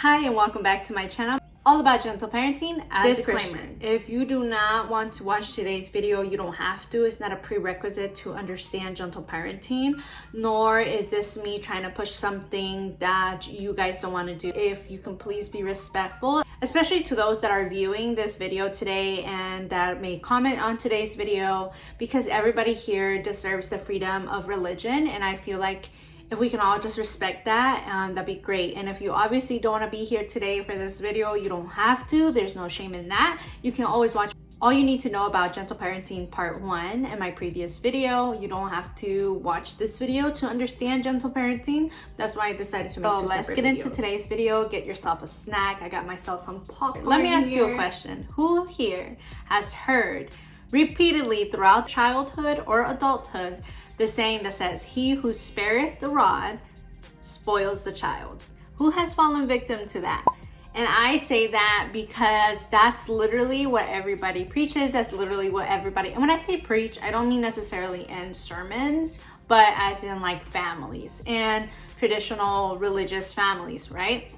Hi and welcome back to my channel, all about gentle parenting as Disclaimer. a Christian. If you do not want to watch today's video, you don't have to. It's not a prerequisite to understand gentle parenting, nor is this me trying to push something that you guys don't want to do. If you can please be respectful, especially to those that are viewing this video today and that may comment on today's video, because everybody here deserves the freedom of religion, and I feel like if we can all just respect that, that'd be great. And if you obviously don't want to be here today for this video, you don't have to. There's no shame in that. You can always watch all you need to know about gentle parenting part 1 in my previous video. You don't have to watch this video to understand gentle parenting. That's why I decided to make two separate videos. Let's get into today's video. Get yourself a snack. I got myself some popcorn. Let me ask you a question. Who here has heard repeatedly throughout childhood or adulthood the saying that says, "He who spareth the rod spoils the child"? Who has fallen victim to that? And I say that because that's literally what everybody preaches. That's literally what everybody, and when I say preach, I don't mean necessarily in sermons, but as in like families and traditional religious families, right?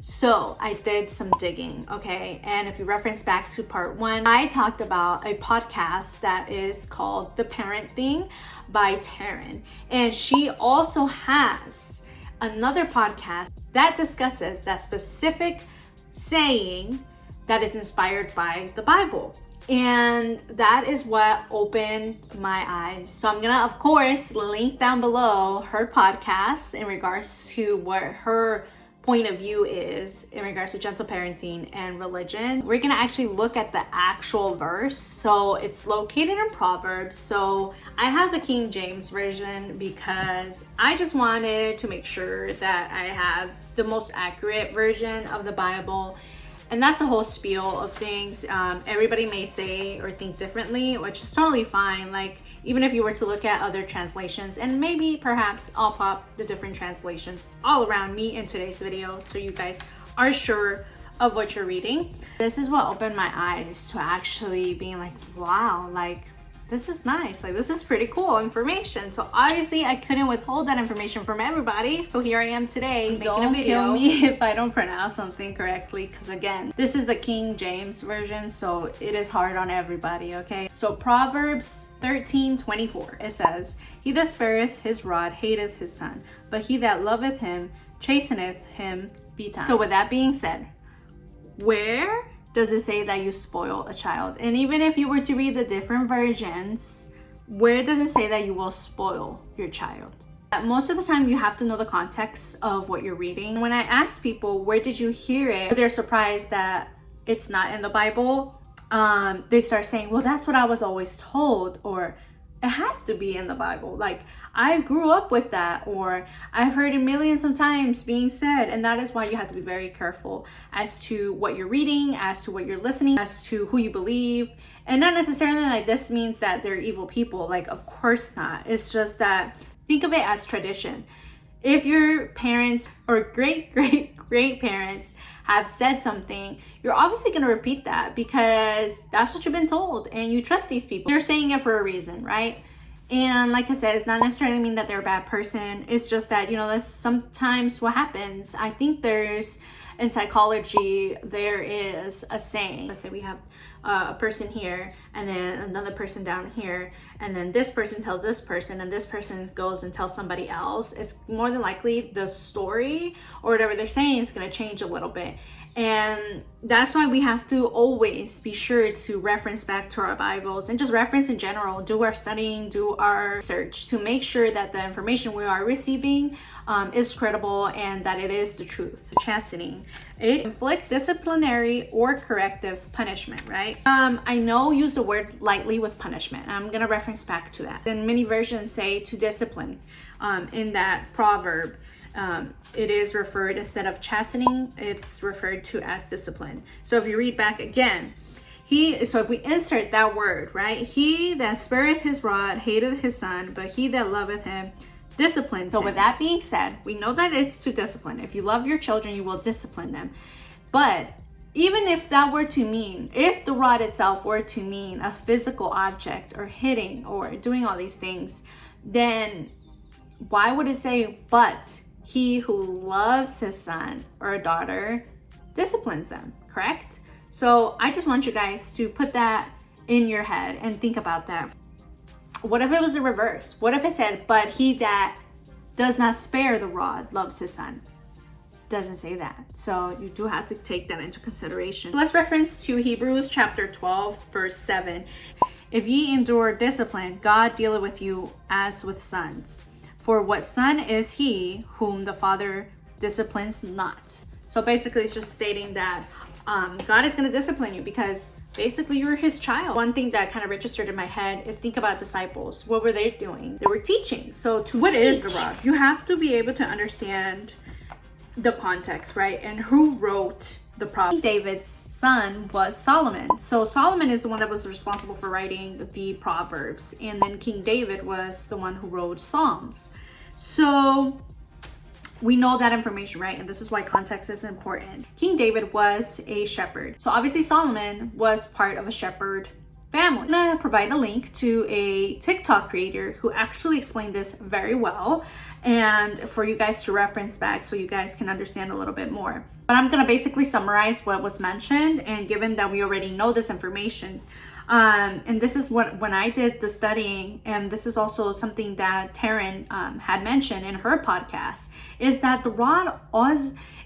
So I did some digging, okay? And if you reference back to part 1, I talked about a podcast that is called The Parent Thing by Taryn. And she also has another podcast that discusses that specific saying that is inspired by the Bible. And that is what opened my eyes. So I'm gonna, of course, link down below her podcast in regards to what her point of view is in regards to gentle parenting and religion. We're gonna actually look at the actual verse. So it's located in Proverbs. So I have the King James version because I just wanted to make sure that I have the most accurate version of the Bible. And that's a whole spiel of things. Everybody may say or think differently, which is totally fine. Like, even if you were to look at other translations, and maybe perhaps I'll pop the different translations all around me in today's video so you guys are sure of what you're reading. This is what opened my eyes to actually being like, wow, like, this is nice. Like, this is pretty cool information. So obviously I couldn't withhold that information from everybody. So here I am today making a video. Don't kill me if I don't pronounce something correctly, because again, this is the King James version, so it is hard on everybody, okay? So Proverbs 13:24, it says, "He that spareth his rod hateth his son, but he that loveth him chasteneth him betimes." So with that being said, where does it say that you spoil a child? And even if you were to read the different versions, where does it say that you will spoil your child? Most of the time you have to know the context of what you're reading. When I ask people, where did you hear it? They're surprised that it's not in the Bible. They start saying, well, that's what I was always told, or it has to be in the Bible. Like, I grew up with that, or I've heard it millions of times being said. And that is why you have to be very careful as to what you're reading, as to what you're listening, as to who you believe. And not necessarily like this means that they're evil people. Like, of course not. It's just that think of it as tradition. If your parents or great parents have said something, you're obviously going to repeat that because that's what you've been told and you trust these people. They're saying it for a reason, right? And like I said, it's not necessarily mean that they're a bad person. It's just that, you know, that's sometimes what happens. I think in psychology, there is a saying. Let's say we have a person here and then another person down here, and then this person tells this person and this person goes and tells somebody else. It's more than likely the story or whatever they're saying is going to change a little bit. And that's why we have to always be sure to reference back to our Bibles and just reference in general, do our studying, do our research to make sure that the information we are receiving is credible and that it is the truth. Chastening, it inflict disciplinary or corrective punishment, right? I know use the word lightly with punishment. I'm gonna reference back to that. Then many versions say to discipline in that proverb. It is referred, instead of chastening, it's referred to as discipline. So if you read back again, so if we insert that word, right? He that spareth his rod hateth his son, but he that loveth him disciplines him. So with that being said, we know that it's to discipline. If you love your children, you will discipline them. But even if that were to mean, if the rod itself were to mean a physical object or hitting or doing all these things, then why would it say, but he who loves his son or daughter disciplines them, correct? So I just want you guys to put that in your head and think about that. What if it was the reverse? What if it said, but he that does not spare the rod loves his son? Doesn't say that. So you do have to take that into consideration. Let's reference to Hebrews chapter 12, verse 7. If ye endure discipline, God dealeth with you as with sons. For what son is he whom the father disciplines not? So basically it's just stating that God is going to discipline you because basically you're his child. One thing that kind of registered in my head is think about disciples. What were they doing? They were teaching. So what is the rod? You have to be able to understand the context, right? And who wrote the Proverbs. David's son was Solomon. So Solomon is the one that was responsible for writing the Proverbs. And then King David was the one who wrote Psalms. So we know that information, right? And this is why context is important. King David was a shepherd. So obviously Solomon was part of a shepherd family. I'm gonna provide a link to a TikTok creator who actually explained this very well and for you guys to reference back so you guys can understand a little bit more. But I'm gonna basically summarize what was mentioned, and given that we already know this information, and this is what, when I did the studying, and this is also something that Taryn had mentioned in her podcast, is that the rod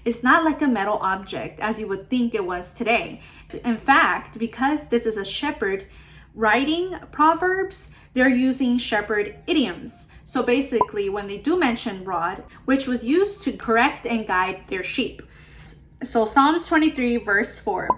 is not like a metal object as you would think it was today. In fact, because this is a shepherd writing Proverbs, they're using shepherd idioms. So basically, when they do mention rod, which was used to correct and guide their sheep. So Psalms 23 verse 4.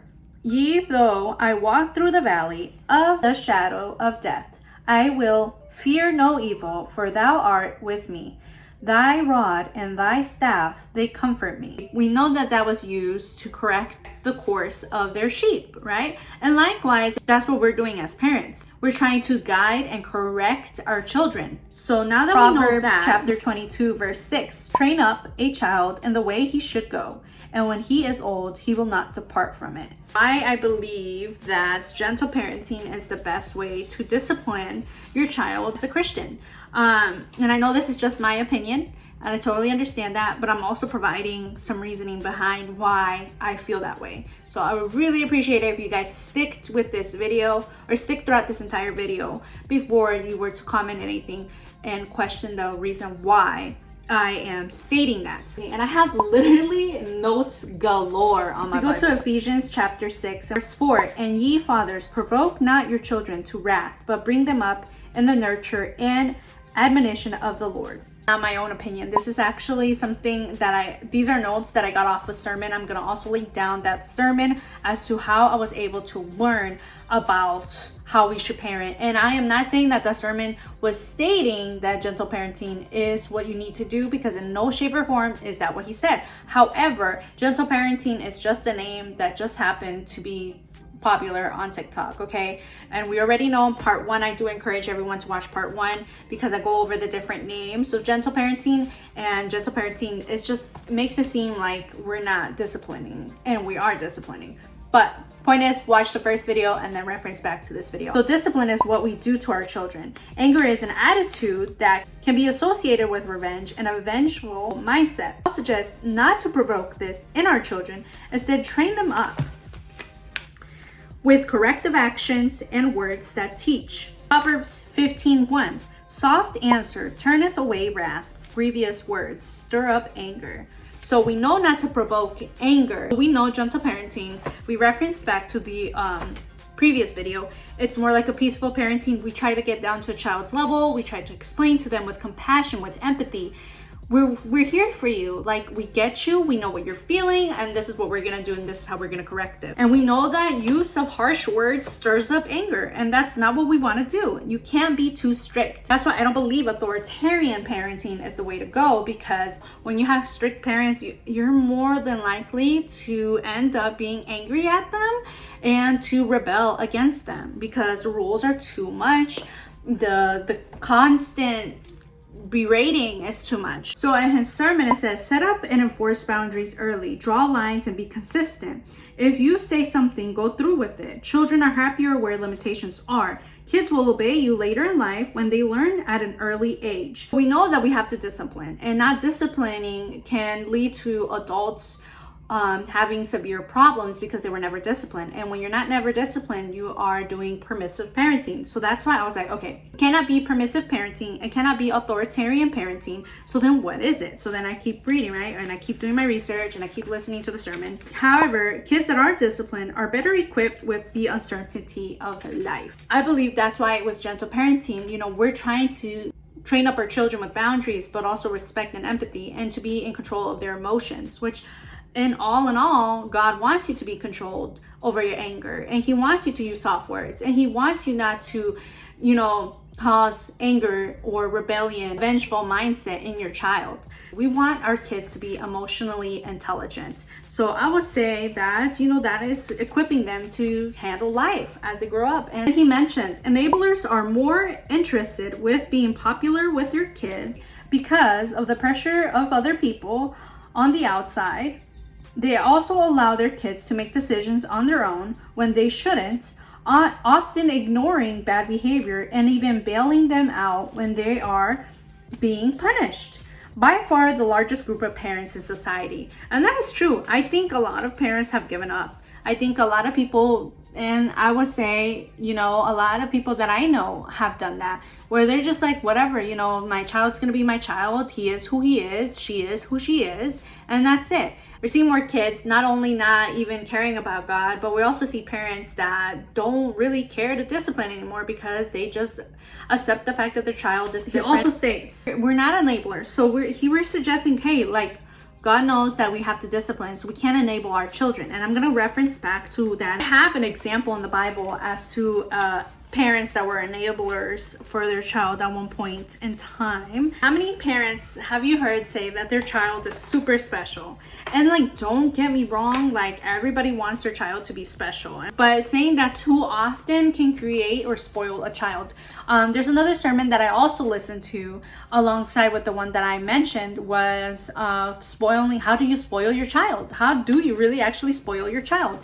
Yea, though I walk through the valley of the shadow of death, I will fear no evil, for thou art with me. Thy rod and thy staff, they comfort me. We know that that was used to correct the course of their sheep, right? And likewise, that's what we're doing as parents. We're trying to guide and correct our children. So now that Proverbs, we know that, chapter 22, verse 6, train up a child in the way he should go, and when he is old, he will not depart from it. I believe that gentle parenting is the best way to discipline your child as a Christian. And I know this is just my opinion, and I totally understand that, but I'm also providing some reasoning behind why I feel that way. So I would really appreciate it if you guys stick with this video, or stick throughout this entire video before you were to comment anything and question the reason why I am stating that. And I have literally notes galore on my Bible. We go to Ephesians chapter 6 verse 4. And ye fathers, provoke not your children to wrath, but bring them up in the nurture and admonition of the Lord. Not my own opinion. This is actually something that these are notes that I got off a sermon. I'm gonna also link down that sermon as to how I was able to learn about how we should parent. And I am not saying that the sermon was stating that gentle parenting is what you need to do, because in no shape or form is that what he said. However, gentle parenting is just a name that just happened to be popular on TikTok, okay? And we already know part 1, I do encourage everyone to watch part 1 because I go over the different names of gentle parenting, and gentle parenting is just makes it seem like we're not disciplining, and we are disciplining. But point is, watch the first video and then reference back to this video. So discipline is what we do to our children. Anger is an attitude that can be associated with revenge and a vengeful mindset. I suggest not to provoke this in our children. Instead, train them up with corrective actions and words that teach. Proverbs 15:1. Soft answer turneth away wrath, grievous words stir up anger. So we know not to provoke anger. We know gentle parenting. We reference back to the previous video. It's more like a peaceful parenting. We try to get down to a child's level. We try to explain to them with compassion, with empathy. We're here for you. Like, we get you, we know what you're feeling, and this is what we're gonna do, and this is how we're gonna correct it. And we know that use of harsh words stirs up anger, and that's not what we want to do. You can't be too strict. That's why I don't believe authoritarian parenting is the way to go, because when you have strict parents, you're more than likely to end up being angry at them and to rebel against them because the rules are too much. The constant berating is too much. So in his sermon, it says, set up and enforce boundaries early, draw lines and be consistent. If you say something, go through with it. Children are happier where limitations are. Kids will obey you later in life when they learn at an early age. We know that we have to discipline, and not disciplining can lead to adults having severe problems because they were never disciplined. And when you're not never disciplined, you are doing permissive parenting. So that's why I was like, okay, it cannot be permissive parenting, it cannot be authoritarian parenting. So then what is it? So then I keep reading, right? And I keep doing my research and I keep listening to the sermon. However, kids that are disciplined are better equipped with the uncertainty of life. I believe that's why with gentle parenting, we're trying to train up our children with boundaries, but also respect and empathy, and to be in control of their emotions, which in all, God wants you to be controlled over your anger, and he wants you to use soft words, and he wants you not to, cause anger or rebellion, vengeful mindset in your child. We want our kids to be emotionally intelligent. So I would say that, that is equipping them to handle life as they grow up. And he mentions enablers are more interested with being popular with your kids because of the pressure of other people on the outside. They also allow their kids to make decisions on their own when they shouldn't, often ignoring bad behavior and even bailing them out when they are being punished. By far the largest group of parents in society. And that is true. I think a lot of parents have given up. I think a lot of people, and I would say, a lot of people that I know have done that, where they're just like, whatever, my child's gonna be my child. He is who he is. She is who she is. And that's it. We're seeing more kids not only not even caring about God, but we also see parents that don't really care to discipline anymore because they just accept the fact that their child is different. He also states, we're not enablers. So we're suggesting, hey, God knows that we have to discipline, so we can't enable our children. And I'm going to reference back to that. I have an example in the Bible as to parents that were enablers for their child at one point in time. How many parents have you heard say that their child is super special? And don't get me wrong, everybody wants their child to be special, but saying that too often can create or spoil a child. There's another sermon that I also listened to alongside with the one that I mentioned was spoiling. How do you spoil your child? How do you really actually spoil your child?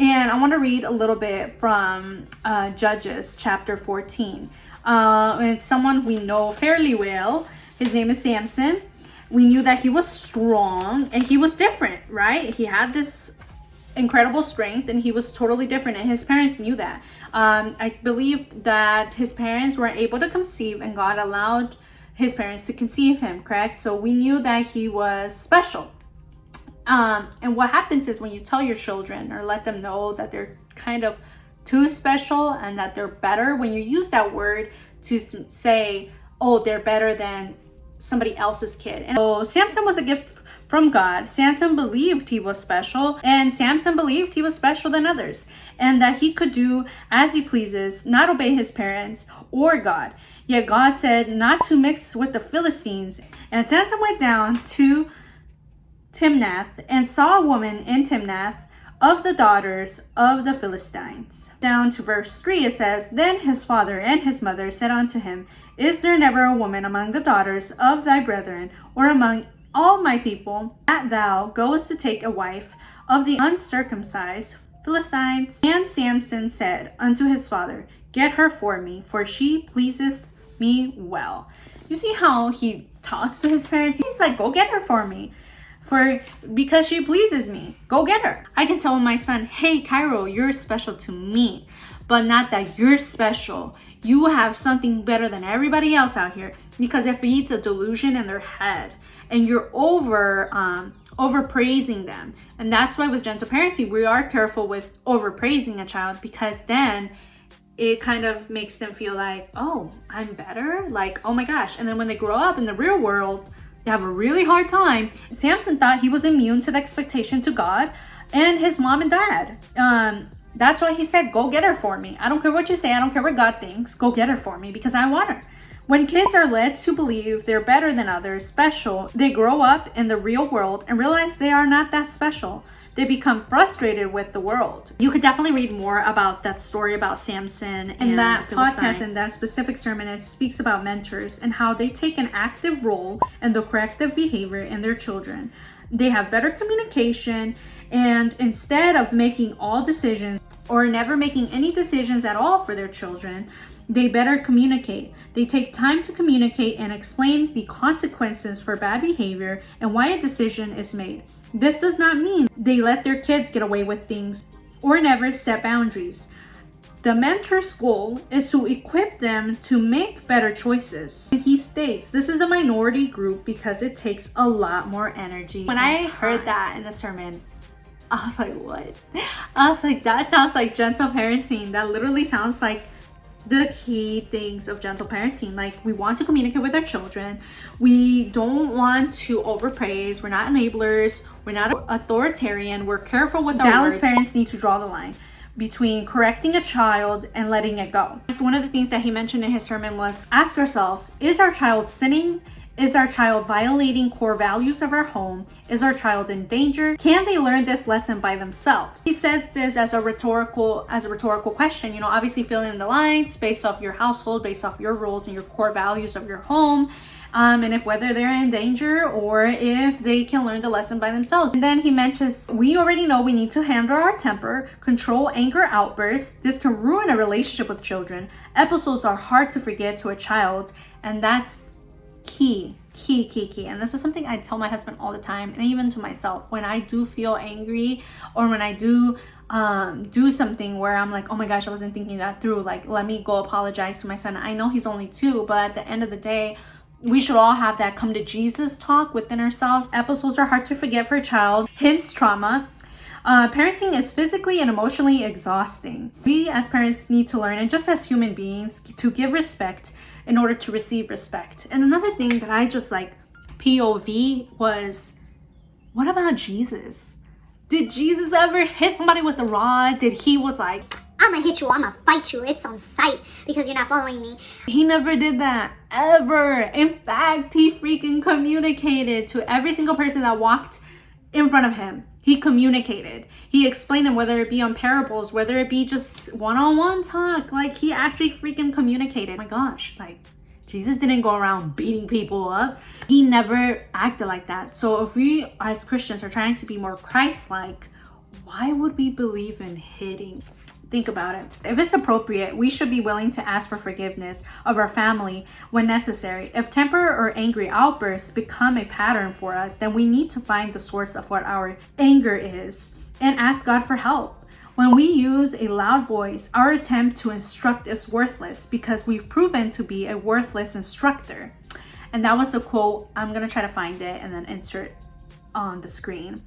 And I want to read a little bit from Judges chapter 14. It's someone we know fairly well. His name is Samson. We knew that he was strong and he was different, right? He had this incredible strength and he was totally different, and his parents knew that. I believe that his parents were able to conceive and God allowed his parents to conceive him, correct? So we knew that he was special. And what happens is when you tell your children or let them know that they're kind of too special and that they're better, when you use that word to say, oh, they're better than somebody else's kid. And so Samson was a gift from God. Samson believed he was special, and Samson believed he was special than others, and that he could do as he pleases, not obey his parents or God. Yet God said not to mix with the Philistines. And Samson went down to Timnath and saw a woman in Timnath of the daughters of the Philistines. Down to verse 3, it says, Then his father and his mother said unto him, Is there never a woman among the daughters of thy brethren, or among all my people, that thou goest to take a wife of the uncircumcised Philistines? And Samson said unto his father, Get her for me, for she pleaseth me well. You see how he talks to his parents? He's like, go get her for me. Because she pleases me. Go get her. I can tell my son, hey, Cairo, you're special to me, but not that you're special. You have something better than everybody else out here, because it feeds a delusion in their head, and you're overpraising them. And that's why with gentle parenting, we are careful with overpraising a child, because then it kind of makes them feel like, oh, I'm better. Oh my gosh. And then when they grow up in the real world, they have a really hard time. Samson thought he was immune to the expectation to God and his mom and dad. That's why he said, go get her for me. I don't care what you say. I don't care what God thinks. Go get her for me because I want her. When kids are led to believe they're better than others, special, they grow up in the real world and realize they are not that special. They become frustrated with the world. You could definitely read more about that story about Samson and that podcast and that specific sermon. It speaks about mentors and how they take an active role in the corrective behavior in their children. They have better communication, and instead of making all decisions or never making any decisions at all for their children, they better communicate. They take time to communicate and explain the consequences for bad behavior and why a decision is made. This does not mean they let their kids get away with things or never set boundaries. The mentor's goal is to equip them to make better choices. He states this is the minority group because it takes a lot more energy. When I heard that in the sermon, I was like, what? I was like, that sounds like gentle parenting. That literally sounds like the key things of gentle parenting. Like, we want to communicate with our children. We don't want to overpraise. We're not enablers. We're not authoritarian. We're careful with our words. Balanced parents need to draw the line between correcting a child and letting it go. One of the things that he mentioned in his sermon was, ask ourselves, is our child sinning? Is our child violating core values of our home? Is our child in danger? Can they learn this lesson by themselves? He says this as a rhetorical question, you know, obviously filling in the lines based off your household, based off your rules and your core values of your home. And if whether they're in danger or if they can learn the lesson by themselves. And then he mentions, we already know we need to handle our temper, control anger outbursts. This can ruin a relationship with children. Episodes are hard to forget to a child, and that's key. And this is something I tell my husband all the time, and even to myself. When I do feel angry, or when I do something where I'm like, oh my gosh, I wasn't thinking that through, like, let me go apologize to my son. I know he's only 2, but at the end of the day, we should all have that come to Jesus talk within ourselves. Episodes are hard to forget for a child, hence trauma. Parenting is physically and emotionally exhausting. We as parents need to learn, and just as human beings, to give respect in order to receive respect. And another thing that I just like POV was, what about Jesus? Did Jesus ever hit somebody with a rod? Did he was like, I'm gonna hit you, I'm gonna fight you, it's on sight because you're not following me? He never did that, ever. In fact, he freaking communicated to every single person that walked in front of him. He communicated. He explained them, whether it be on parables, whether it be just one-on-one talk. Like, he actually freaking communicated. Oh my gosh, like, Jesus didn't go around beating people up. He never acted like that. So if we as Christians are trying to be more Christ-like, why would we believe in hitting? Think about it. If it's appropriate, we should be willing to ask for forgiveness of our family when necessary. If temper or angry outbursts become a pattern for us, then we need to find the source of what our anger is and ask God for help. When we use a loud voice, our attempt to instruct is worthless because we've proven to be a worthless instructor. And that was a quote. I'm going to try to find it and then insert on the screen.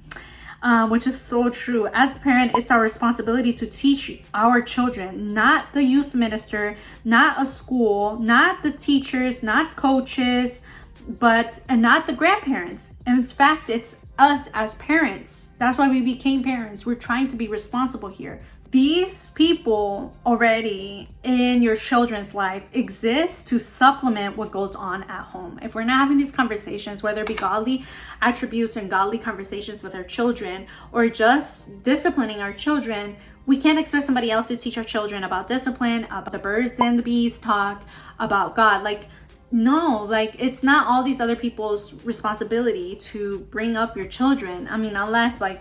Which is so true. As a parent, it's our responsibility to teach our children, not the youth minister, not a school, not the teachers, not coaches, and not the grandparents. In fact, it's us as parents. That's why we became parents. We're trying to be responsible here. These people already in your children's life exist to supplement what goes on at home. If we're not having these conversations, whether it be godly attributes and godly conversations with our children, or just disciplining our children, we can't expect somebody else to teach our children about discipline, about the birds and the bees talk, about God. Like, no, like, it's not all these other people's responsibility to bring up your children. I mean, unless, like,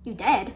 you're dead.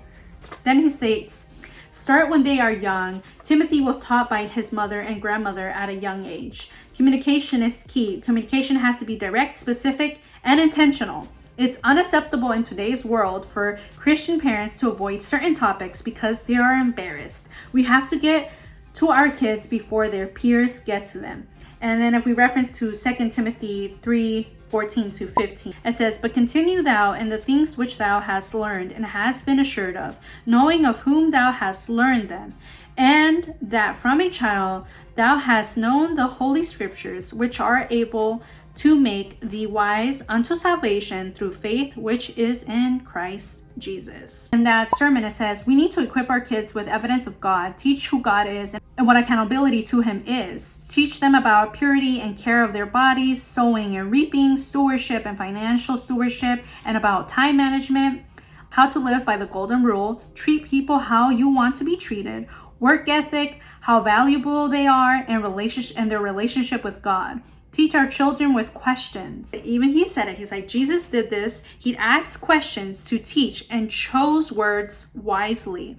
Then he states, start when they are young. Timothy was taught by his mother and grandmother at a young age. Communication is key. Communication has to be direct, specific, and intentional. It's unacceptable in today's world for Christian parents to avoid certain topics because they are embarrassed. We have to get to our kids before their peers get to them. And then if we reference to 2 Timothy 3:14-15, it says, but continue thou in the things which thou hast learned and hast been assured of, knowing of whom thou hast learned them, and that from a child thou hast known the holy scriptures, which are able to make thee wise unto salvation through faith which is in Christ Jesus. In that sermon, it says, we need to equip our kids with evidence of God, teach who God is and what accountability to him is. Teach them about purity and care of their bodies, sowing and reaping, stewardship and financial stewardship, and about time management, how to live by the golden rule, treat people how you want to be treated, work ethic, how valuable they are, and their relationship with God. Teach our children with questions. Even he said it. He's like, Jesus did this. He'd ask questions to teach and chose words wisely.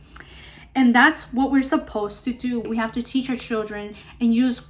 And that's what we're supposed to do. We have to teach our children and use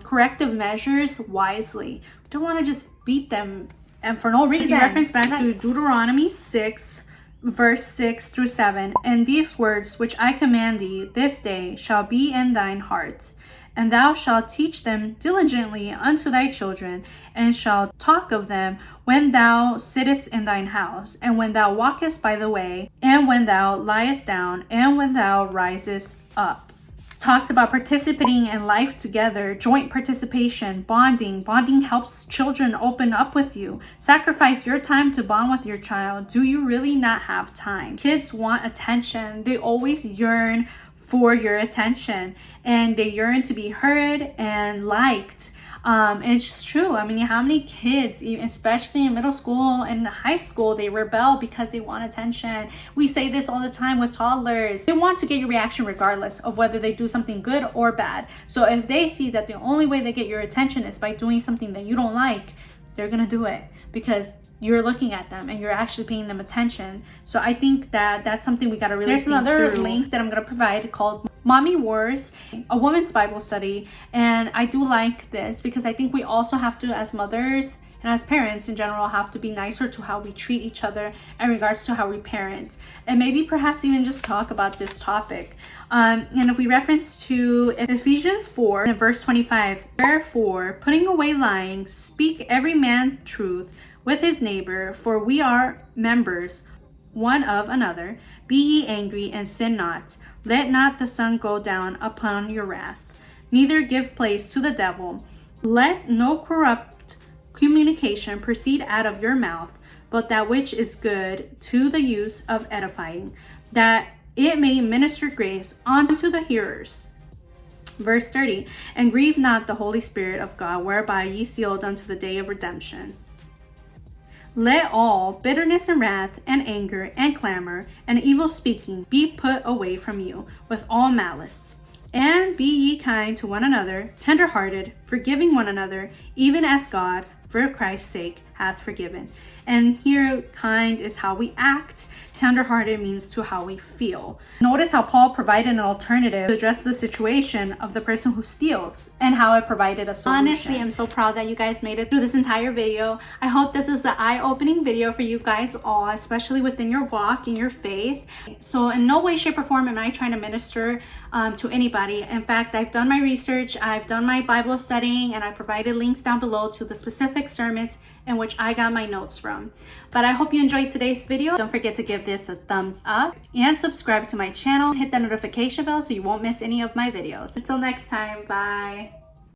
corrective measures wisely. We don't want to just beat them and for no reason. Reference back to Deuteronomy 6, verse 6 through 7. And these words which I command thee this day shall be in thine heart. And thou shalt teach them diligently unto thy children, and shalt talk of them when thou sittest in thine house, and when thou walkest by the way, and when thou liest down, and when thou risest up. Talks about participating in life together, joint participation, bonding. Bonding helps children open up with you. Sacrifice your time to bond with your child. Do you really not have time? Kids want attention. They always yearn for your attention, and they yearn to be heard and liked. And it's just true. I mean, how many kids, especially in middle school and high school, they rebel because they want attention. We say this all the time with toddlers. They want to get your reaction regardless of whether they do something good or bad. So if they see that the only way they get your attention is by doing something that you don't like, they're gonna do it because you're looking at them and you're actually paying them attention. So I think that that's something we gotta really think through. There's another link that I'm gonna provide called Mommy Wars, a woman's Bible study. And I do like this because I think we also have to, as mothers and as parents in general, have to be nicer to how we treat each other in regards to how we parent. And maybe perhaps even just talk about this topic. And if we reference to Ephesians 4, in verse 25, therefore, putting away lying, speak every man truth with his neighbor, for we are members one of another. Be ye angry and sin not. Let not the sun go down upon your wrath. Neither give place to the devil. Let no corrupt communication proceed out of your mouth, but that which is good to the use of edifying, that it may minister grace unto the hearers. Verse 30, and grieve not the Holy Spirit of God, whereby ye sealed unto the day of redemption. Let all bitterness and wrath and anger and clamor and evil speaking be put away from you with all malice. And be ye kind to one another, tender-hearted, forgiving one another, even as God, for Christ's sake, hath forgiven. And here, kind is how we act. Tender-hearted means to how we feel. Notice how Paul provided an alternative to address the situation of the person who steals and how it provided a solution. Honestly, I'm so proud that you guys made it through this entire video. I hope this is an eye-opening video for you guys all, especially within your walk in your faith. So in no way, shape, or form am I trying to minister to anybody. In fact, I've done my research, I've done my Bible studying, and I provided links down below to the specific sermons in which I got my notes from. But I hope you enjoyed today's video. Don't forget to give this a thumbs up and subscribe to my channel. Hit the notification bell so you won't miss any of my videos. Until next time, bye.